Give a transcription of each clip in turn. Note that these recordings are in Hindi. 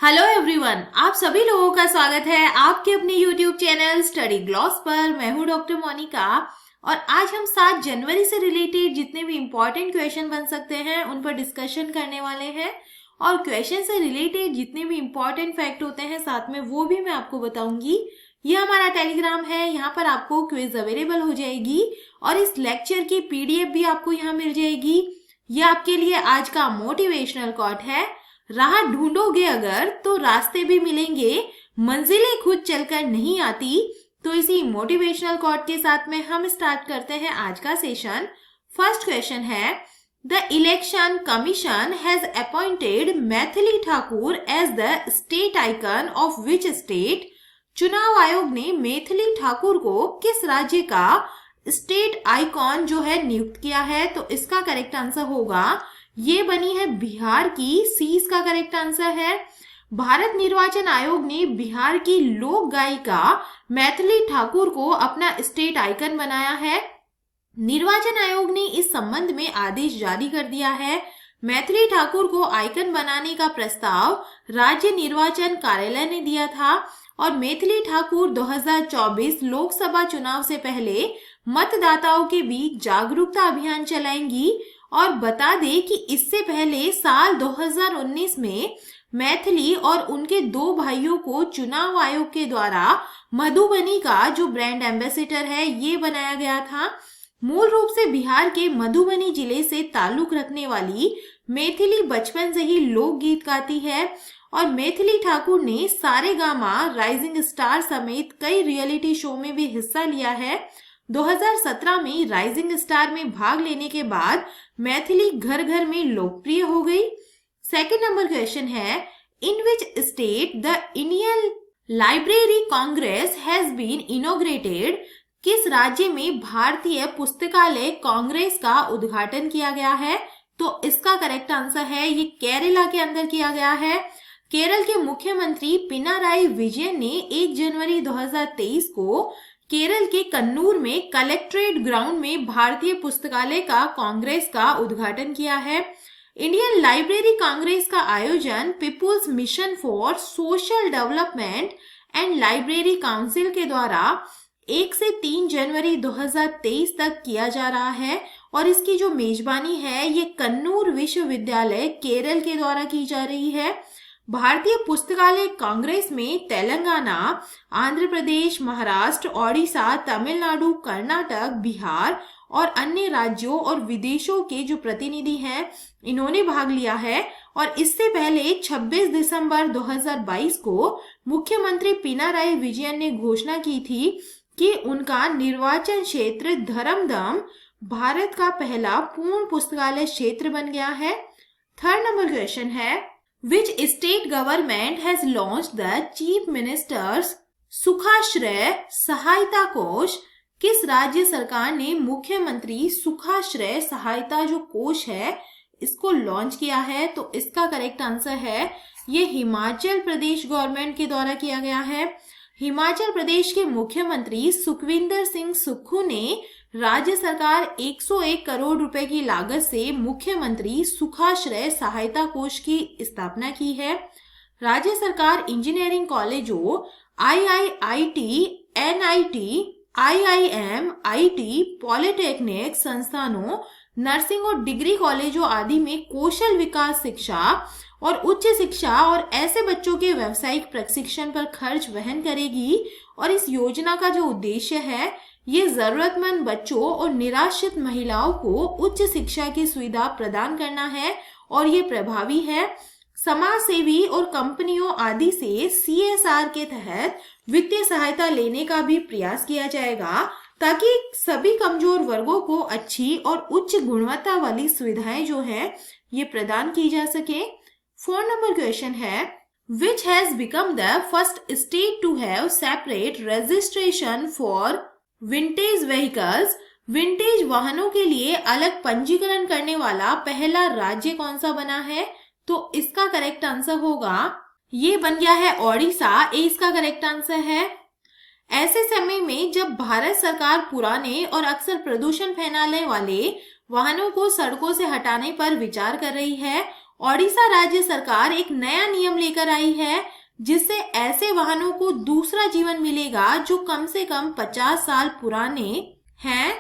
हेलो एवरीवन, आप सभी लोगों का स्वागत है आपके अपने यूट्यूब चैनल स्टडी ग्लॉस पर। मैं हूं डॉक्टर मोनिका और आज हम 7 जनवरी से रिलेटेड जितने भी इम्पोर्टेंट क्वेश्चन बन सकते हैं उन पर डिस्कशन करने वाले हैं। और क्वेश्चन से रिलेटेड जितने भी इम्पोर्टेंट फैक्ट होते हैं साथ में वो भी मैं आपको बताऊंगी। ये हमारा टेलीग्राम है, यहाँ पर आपको क्विज अवेलेबल हो जाएगी और इस लेक्चर की पीडीएफ भी आपको यहाँ मिल जाएगी। ये आपके लिए आज का मोटिवेशनल कोट है, राह ढूंढोगे अगर तो रास्ते भी मिलेंगे, मंजिलें खुद चलकर नहीं आती। तो इसी मोटिवेशनल कोट के साथ में हम स्टार्ट करते हैं आज का सेशन। फर्स्ट क्वेश्चन है, the election commission has appointed Maithili Thakur as the state icon of which state. चुनाव आयोग ने मैथिली ठाकुर को किस राज्य का स्टेट आइकॉन जो है नियुक्त किया है? तो इसका करेक्ट आंसर होगा, ये बनी है बिहार की। सी इसका करेक्ट आंसर है। भारत निर्वाचन आयोग ने बिहार की लोक गायिका मैथिली ठाकुर को अपना स्टेट आइकन बनाया है। निर्वाचन आयोग ने इस संबंध में आदेश जारी कर दिया है। मैथिली ठाकुर को आइकन बनाने का प्रस्ताव राज्य निर्वाचन कार्यालय ने दिया था और मैथिली ठाकुर 2024 लोकसभा चुनाव से पहले मतदाताओं के बीच जागरूकता अभियान चलाएंगी। और बता दें कि इससे पहले साल 2019 में मैथिली और उनके 2 भाइयों को चुनाव आयोग के द्वारा मधुबनी का जो ब्रांड एम्बेसडर है ये बनाया गया था। मूल रूप से बिहार के मधुबनी जिले से ताल्लुक रखने वाली मैथिली बचपन से ही लोकगीत गाती है और मैथिली ठाकुर ने सारेगामा, राइजिंग स्टार समेत कई रियलिटी शो में भी हिस्सा लिया है। 2017 में राइजिंग स्टार में भाग लेने के बाद मैथिली घर घर में लोकप्रिय हो गई। सेकंड नंबर क्वेश्चन है, in which state the Indian library Congress has been inaugurated. किस राज्य में भारतीय पुस्तकालय कांग्रेस का उद्घाटन किया गया है? तो इसका करेक्ट आंसर है, ये केरला के अंदर किया गया है। केरल के मुख्यमंत्री पिनाराई विजयन ने 1 जनवरी 2023 को केरल के कन्नूर में कलेक्ट्रेट ग्राउंड में भारतीय पुस्तकालय का कांग्रेस का उद्घाटन किया है। इंडियन लाइब्रेरी कांग्रेस का आयोजन people's mission for social development and library council के द्वारा 1 से 3 जनवरी 2023 तक किया जा रहा है और इसकी जो मेजबानी है ये कन्नूर विश्वविद्यालय केरल के द्वारा की जा रही है। भारतीय पुस्तकालय कांग्रेस में तेलंगाना, आंध्र प्रदेश, महाराष्ट्र, ओडिशा, तमिलनाडु, कर्नाटक, बिहार और अन्य राज्यों और विदेशों के जो प्रतिनिधि हैं इन्होंने भाग लिया है। और इससे पहले 26 दिसंबर 2022 को मुख्यमंत्री पिनाराई विजयन ने घोषणा की थी कि उनका निर्वाचन क्षेत्र धर्मदम भारत का पहला पूर्ण पुस्तकालय क्षेत्र बन गया है। थर्ड नंबर क्वेश्चन है, Which state government has launched the Chief Minister's सुखाश्रय सहायता कोष? किस राज्य सरकार ने मुख्यमंत्री सुखाश्रय सहायता जो कोष है इसको लॉन्च किया है? तो इसका करेक्ट आंसर है, ये हिमाचल प्रदेश गवर्नमेंट के द्वारा किया गया है। हिमाचल प्रदेश के मुख्यमंत्री सुखविंदर सिंह सुक्खू ने राज्य सरकार 101 करोड़ रुपए की लागत से मुख्यमंत्री सुखाश्रय सहायता कोष की स्थापना की है। राज्य सरकार इंजीनियरिंग कॉलेजों, IIIT, NIT, IIM, IT, polytechnic संस्थानों, नर्सिंग और डिग्री कॉलेजों आदि में कौशल विकास शिक्षा और उच्च शिक्षा और ऐसे बच्चों के व्यावसायिक प्रशिक्षण पर खर्च वहन करेगी। और इस योजना का जो उद्देश्य है ये जरूरतमंद बच्चों और निराश्रित महिलाओं को उच्च शिक्षा की सुविधा प्रदान करना है और ये प्रभावी है। समाज सेवी और कंपनियों आदि से सीएसआर के तहत वित्तीय सहायता लेने का भी प्रयास किया जाएगा ताकि सभी कमजोर वर्गों को अच्छी और उच्च गुणवत्ता वाली सुविधाएं जो है ये प्रदान की जा सके। 4 नंबर क्वेश्चन है, which has become the first state to have separate registration for vintage vehicles? Vintage वाहनों के लिए अलग पंजीकरण करने वाला पहला राज्य कौन सा बना है? तो इसका करेक्ट आंसर होगा, ये बन गया है ओडिशा। ए इसका करेक्ट आंसर है। ऐसे समय में जब भारत सरकार पुराने और अक्सर प्रदूषण फैलाने वाले वाहनों को सड़कों से हटाने पर विचार कर रही है ओडिशा राज्य सरकार एक नया नियम लेकर आई है जिससे ऐसे वाहनों को दूसरा जीवन मिलेगा जो कम से कम 50 साल पुराने हैं।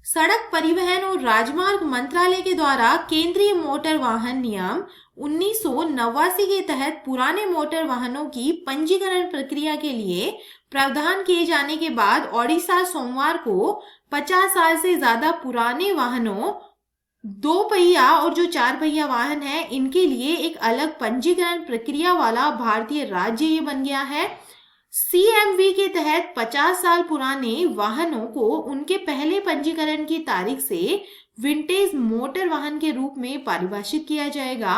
सड़क परिवहन और राजमार्ग मंत्रालय के द्वारा केंद्रीय मोटर वाहन नियम 1989 के तहत पुराने मोटर वाहनों की पंजीकरण प्रक्रिया के लिए प्रावधान किए जाने के बाद ओडिशा सोमवार को 50 साल से ज्यादा पुराने वाहनों, 2 पहिया और जो 4 पहिया वाहन है इनके लिए एक अलग पंजीकरण प्रक्रिया वाला भारतीय राज्य ये बन गया है। CMV के तहत 50 साल पुराने वाहनों को उनके पहले पंजीकरण की तारीख से विंटेज मोटर वाहन के रूप में परिभाषित किया जाएगा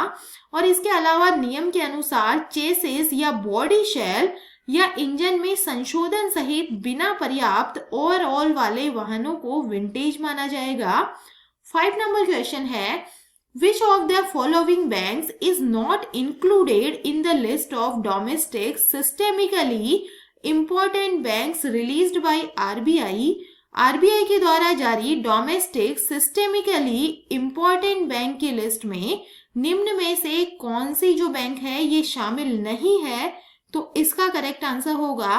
और इसके अलावा नियम के अनुसार चेसिस या बॉडी शेल या इंजन में संशोधन सहित बिना पर्याप्त ओवरऑल वाले वाहनों को विंटेज माना जाएगा। 5 नंबर क्वेश्चन है, which of the following banks is not included in the list of domestic systemically important banks released by RBI? RBI के द्वारा जारी डोमेस्टिक सिस्टेमिकली इम्पोर्टेंट बैंक की लिस्ट में निम्न में से कौन सी जो बैंक है ये शामिल नहीं है? तो इसका करेक्ट आंसर होगा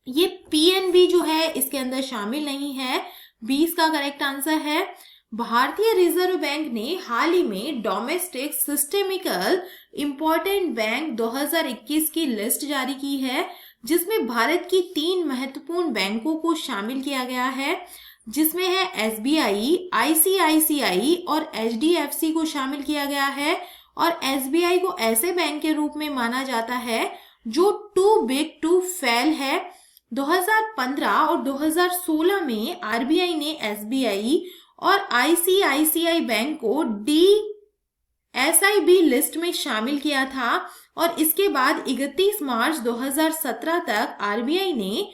ये PNB जो है इसके अंदर शामिल नहीं है। 20 का करेक्ट आंसर है। भारतीय रिजर्व बैंक ने हाल ही में डोमेस्टिक सिस्टेमिकल इम्पोर्टेंट बैंक 2021 की लिस्ट जारी की है जिसमें भारत की 3 महत्वपूर्ण बैंकों को शामिल किया गया है, जिसमें है SBI, ICICI और HDFC को शामिल किया गया है। और SBI को ऐसे बैंक के रूप में माना जाता है जो टू बिग टू फेल है। 2015 और 2016 में RBI ने SBI और ICICI बैंक को DSIB लिस्ट में शामिल किया था और इसके बाद 31 मार्च 2017 तक RBI ने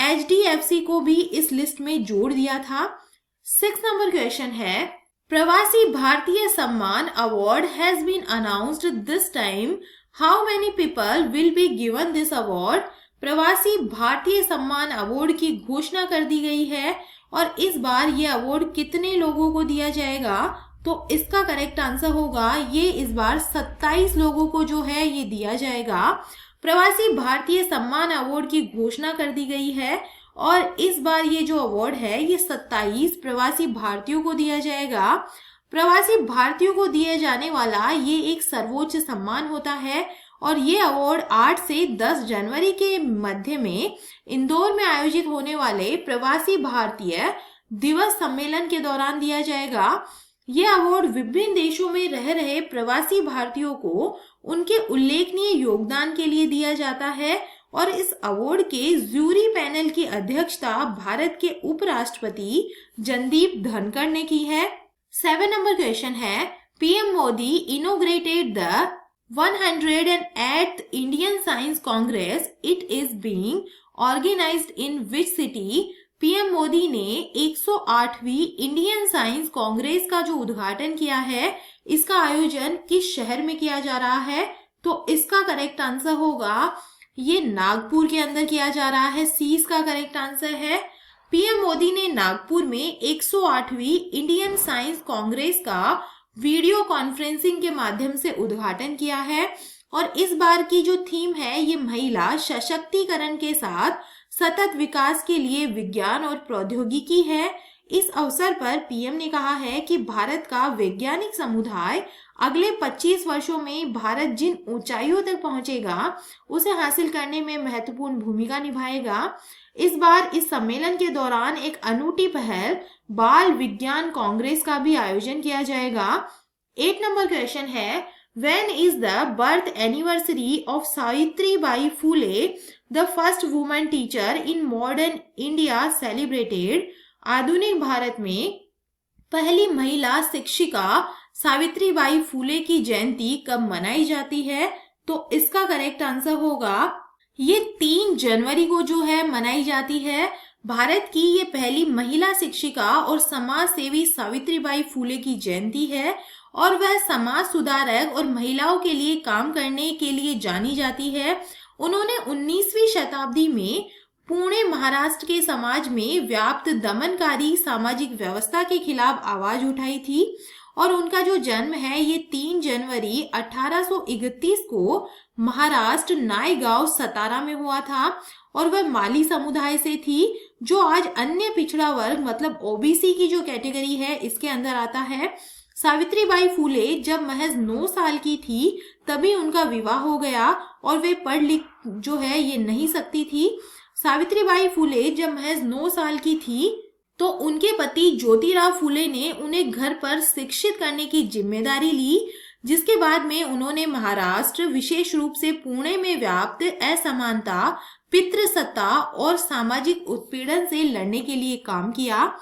HDFC को भी इस लिस्ट में जोड़ दिया था। 6 नंबर क्वेश्चन है, Pravasi Bharatiya Samman award has been announced this time, how many people will be given this award? Pravasi Bharatiya Samman award की घोषणा कर दी गई है और इस बार ये अवार्ड कितने लोगों को दिया जाएगा? तो इसका करेक्ट आंसर होगा ये इस बार 27 लोगों को जो है ये दिया जाएगा। प्रवासी भारतीय सम्मान अवार्ड की घोषणा कर दी गई है और इस बार ये जो अवार्ड है ये 27 प्रवासी भारतीयों को दिया जाएगा। प्रवासी भारतीयों को दिए जाने वाला ये एक सर्वोच्च सम्मान होता है और ये अवार्ड 8 से 10 जनवरी के मध्य में इंदौर में आयोजित होने वाले प्रवासी भारतीय दिवस सम्मेलन के दौरान दिया जाएगा। ये अवार्ड विभिन्न देशों में रह रहे प्रवासी भारतीयों को उनके उल्लेखनीय योगदान के लिए दिया जाता है और इस अवार्ड के जूरी पैनल की अध्यक्षता भारत के उपराष्ट्रपति जगदीप धनखड़ ने की है। 7 नंबर क्वेश्चन है, PM Modi inaugurated the 108th Indian Science Congress. It is being organized in which city? PM Modi ने 108वीं इंडियन साइंस कांग्रेस का जो उद्घाटन किया है इसका आयोजन किस शहर में किया जा रहा है? तो इसका करेक्ट आंसर होगा ये नागपुर के अंदर किया जा रहा है। सी इसका करेक्ट आंसर है। PM मोदी ने नागपुर में 108वीं इंडियन साइंस कांग्रेस का वीडियो कॉन्फ्रेंसिंग के माध्यम से उद्घाटन किया है और इस बार की जो थीम है ये महिला सशक्तिकरण के साथ सतत विकास के लिए विज्ञान और प्रौद्योगिकी है। इस अवसर पर PM ने कहा है कि भारत का वैज्ञानिक समुदाय अगले 25 वर्षों में भारत जिन ऊंचाइयों तक पहुंचेगा उसे हासिल करने में महत्वपूर्ण भूमिका निभाएगा। इस बार इस सम्मेलन के दौरान एक अनूठी पहल बाल विज्ञान कांग्रेस का भी आयोजन किया जाएगा। 8 नंबर क्वेश्चन है, When is the birth anniversary of Savitribai Phule, the first woman teacher in modern India celebrated? आधुनिक भारत में पहली महिला शिक्षिका सावित्रीबाई फूले की जयंती कब मनाई जाती है? तो इसका करेक्ट आंसर होगा ये 3 जनवरी को जो है मनाई जाती है। भारत की ये पहली महिला शिक्षिका और समाज सेवी सावित्रीबाई फूले की जयंती है और वह समाज सुधारक और महिलाओं के लिए काम करने के लिए जानी जाती है। उन्होंने 19वीं शताब्दी में पुणे महाराष्ट्र के समाज में व्याप्त दमनकारी सामाजिक व्यवस्था के खिलाफ आवाज उठाई थी और उनका जो जन्म है ये 3 जनवरी 1831 को महाराष्ट्र नायगांव सतारा में हुआ था और वह माली समुदाय से थी, जो आज अन्य पिछड़ा वर्ग मतलब ओबीसी की जो कैटेगरी है इसके अंदर आता है। सावित्रीबाई फूले जब महज 9 साल की थी तभी उनका विवाह हो गया और वे पढ़ लिख जो है ये नहीं सकती थी। सावित्रीबाई फूले जब महज 9 साल की थी तो उनके पति ज्योतिराव फूले ने उन्हें घर पर शिक्षित करने की जिम्मेदारी ली, जिसके बाद में उन्होंने महाराष्ट्र विशेष रूप से पुणे में व्याप्त असमानता, पितृसत्ता और सामाजिक उत्पीड़न से लड़ने के लिए काम किया।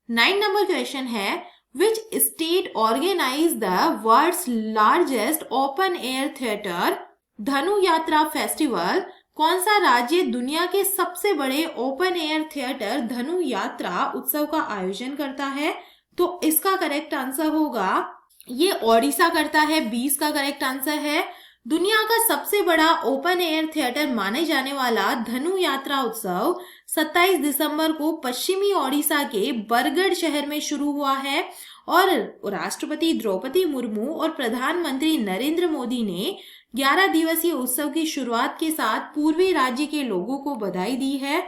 9 नंबर क्वेश्चन है, which state organize the world's largest open air theatre Dhanu Yatra festival? कौन सा राज्य दुनिया के सबसे बड़े ओपन एयर थिएटर धनु यात्रा उत्सव का आयोजन करता है? तो इसका करेक्ट आंसर होगा ये ओडिशा करता है। 20 का करेक्ट आंसर है। दुनिया का सबसे बड़ा ओपन एयर थिएटर माने जाने वाला धनु यात्रा उत्सव 27 दिसंबर को पश्चिमी ओडिशा के बरगढ़ शहर में शुरू हुआ है और राष्ट्रपति द्रौपदी मुर्मू और प्रधानमंत्री नरेंद्र मोदी ने 11 दिवसीय उत्सव की शुरुआत के साथ पूर्वी राज्य के लोगों को बधाई दी है।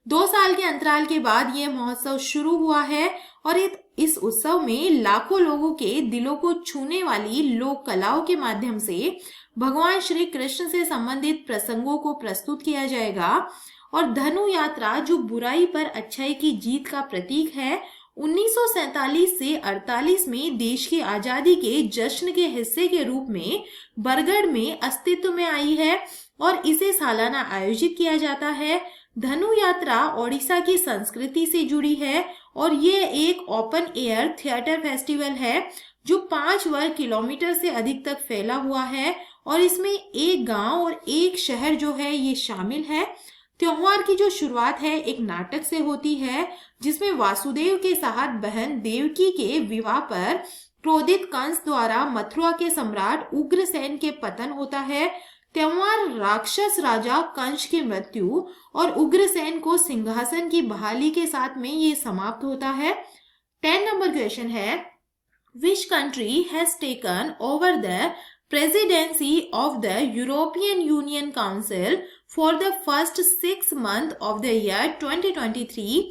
2 साल के अंतराल के बाद यह महोत्सव शुरू हुआ है और इस उत्सव में लाखों लोगों के दिलों को छूने वाली लोक कलाओं के माध्यम से भगवान श्री कृष्ण से संबंधित प्रसंगों को प्रस्तुत किया जाएगा। और धनु यात्रा जो बुराई पर अच्छाई की जीत का प्रतीक है, 1947 से 48 में देश की आजादी के जश्न के हिस्से के रूप में बरगढ़ में अस्तित्व में आई है और इसे सालाना आयोजित किया जाता है। धनु यात्रा ओडिशा की संस्कृति से जुड़ी है और ये एक ओपन एयर थिएटर फेस्टिवल है जो 5 वर्ग किलोमीटर से अधिक तक फैला हुआ है और इसमें एक गांव और एक शहर जो है ये शामिल है। त्योहार की जो शुरुआत है एक नाटक से होती है जिसमें वासुदेव के साथ बहन देवकी के विवाह पर क्रोधित कंस द्वारा मथुरा के सम्राट उग्रसेन के पतन होता है। त्योहार राक्षस राजा कंस की मृत्यु और उग्रसेन को सिंहासन की बहाली के साथ में ये समाप्त होता है। 10 नंबर क्वेश्चन है, which country has taken over the presidency of the European Union Council for the first 6 months of the year 2023?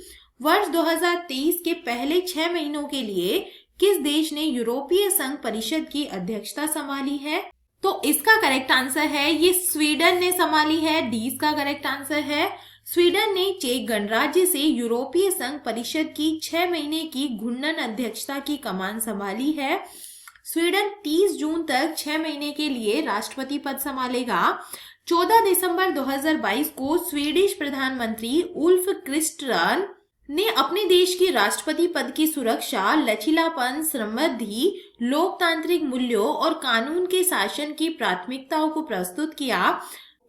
वर्ष 2023 के पहले 6 महीनों के लिए किस देश ने यूरोपीय संघ परिषद की अध्यक्षता संभाली है? तो इसका करेक्ट आंसर है ये स्वीडन ने संभाली है। 20 का करेक्ट आंसर है। स्वीडन ने चेक गणराज्य से यूरोपीय संघ परिषद की 6 महीने की घूर्णन अध्यक्षता की कमान संभाली है। स्वीडन 30 जून तक 6 महीने के लिए राष्ट्रपति पद संभालेगा। 14 दिसंबर 2022 को स्वीडिश प्रधानमंत्री उल्फ क्रिस्टरन ने अपने देश की राष्ट्रपति पद की सुरक्षा, लचीलापन, समृद्धि, लोकतांत्रिक मूल्यों और कानून के शासन की प्राथमिकताओं को प्रस्तुत किया।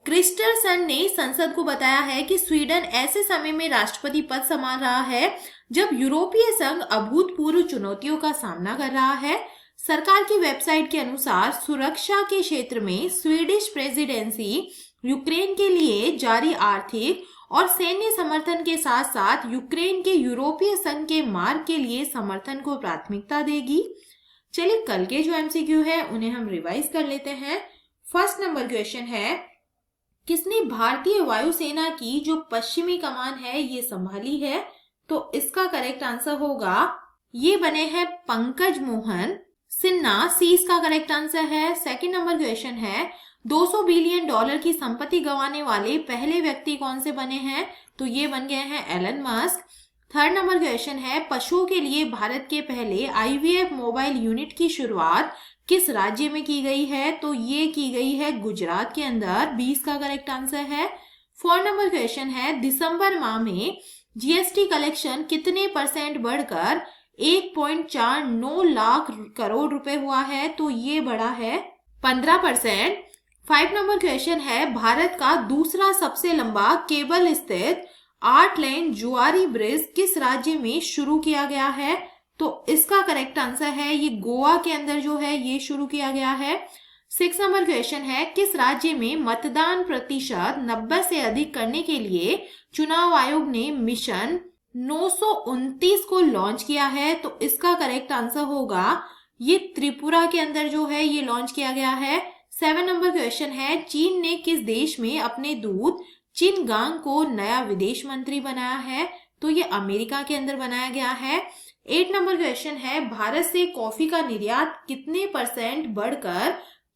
क्रिस्टरसन ने संसद को बताया है कि स्वीडन ऐसे समय में राष्ट्रपति पद संभाल रहा है जब यूरोपीय संघ अभूतपूर्व चुनौतियों का सामना कर रहा है। सरकार की वेबसाइट के अनुसार सुरक्षा के क्षेत्र में स्वीडिश प्रेसिडेंसी यूक्रेन के लिए जारी आर्थिक और सैन्य समर्थन के साथ साथ यूक्रेन के यूरोपीय संघ के मार्ग के लिए समर्थन को प्राथमिकता देगी। चलिए कल के जो एमसीक्यू है उन्हें हम रिवाइज कर लेते हैं। फर्स्ट नंबर क्वेश्चन है, किसने भारतीय वायुसेना की जो पश्चिमी कमान है ये संभाली है? तो इसका करेक्ट आंसर होगा ये बने हैं पंकज मोहन सिन्हा। सी इसका करेक्ट आंसर है। सेकंड नंबर क्वेश्चन है, 200 बिलियन डॉलर की संपत्ति गंवाने वाले पहले व्यक्ति कौन से बने हैं? तो ये बन गए हैं Elon Musk. Third number question है, पशुओं के लिए भारत के पहले आईवीएफ मोबाइल यूनिट की शुरुआत किस राज्य में की गई है? तो ये की गई है गुजरात के अंदर। 20 का करेक्ट आंसर है। फोर्थ नंबर क्वेश्चन है, दिसंबर माह में जीएसटी कलेक्शन कितने % बढ़कर 1.49 लाख करोड़ रुपए हुआ है? तो ये बढ़ा है 15%। 5 नंबर क्वेश्चन है, भारत का दूसरा सबसे लंबा केबल स्थित 8 लेन जुआरी ब्रिज किस राज्य में शुरू किया गया है? तो इसका करेक्ट आंसर है ये गोवा के अंदर जो है ये शुरू किया गया है। 6 नंबर क्वेश्चन है, किस राज्य में मतदान प्रतिशत 90 से अधिक करने के लिए चुनाव आयोग ने मिशन 929 को लॉन्च किया है? तो इसका करेक्ट आंसर होगा ये त्रिपुरा के अंदर जो है ये लॉन्च किया गया है। 7 नंबर क्वेश्चन है, चीन ने किस देश में अपने दूत चिनगांग को नया विदेश मंत्री बनाया है? तो ये अमेरिका के अंदर बनाया गया है। 8 नंबर क्वेश्चन है, भारत से कॉफी का निर्यात कितने % बढ़कर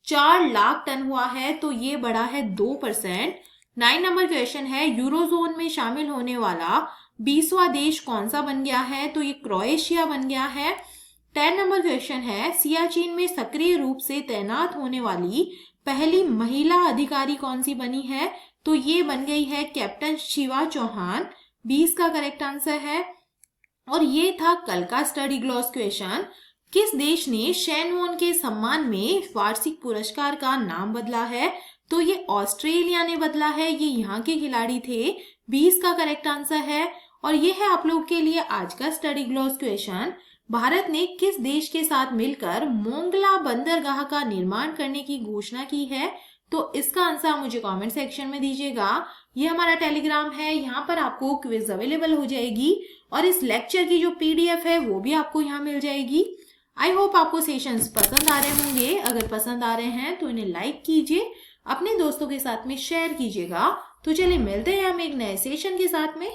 4 लाख टन हुआ है? तो ये बढ़ा है 2%। 9 नंबर क्वेश्चन है, यूरोजोन में शामिल होने वाला 20वां देश कौन सा बन गया है? तो ये क्रोएशिया बन गया है। 10 नंबर क्वेश्चन है, सियाचिन में सक्रिय रूप से तैनात होने वाली पहली महिला अधिकारी कौन सी बनी है? तो ये बन गई है कैप्टन शिवा चौहान। 20 का करेक्ट आंसर है। और ये था कल का स्टडी ग्लॉस क्वेश्चन। किस देश ने शैन वॉन के सम्मान में वार्षिक पुरस्कार का नाम बदला है? तो ये ऑस्ट्रेलिया ने बदला है, ये यहाँ के खिलाड़ी थे। 20 का करेक्ट आंसर है। और ये है आप लोग के लिए आज का स्टडी ग्लॉस क्वेश्चन। भारत ने किस देश के साथ मिलकर मोंगला बंदरगाह का निर्माण करने की घोषणा की है? तो इसका आंसर मुझे कमेंट सेक्शन में दीजिएगा। ये हमारा टेलीग्राम है, यहाँ पर आपको क्विज अवेलेबल हो जाएगी और इस लेक्चर की जो PDF है वो भी आपको यहाँ मिल जाएगी। आई होप आपको सेशंस पसंद आ रहे होंगे। अगर पसंद आ रहे हैं तो इन्हें लाइक कीजिए, अपने दोस्तों के साथ में शेयर कीजिएगा। तो चलिए मिलते हैं हम एक नए सेशन के साथ में।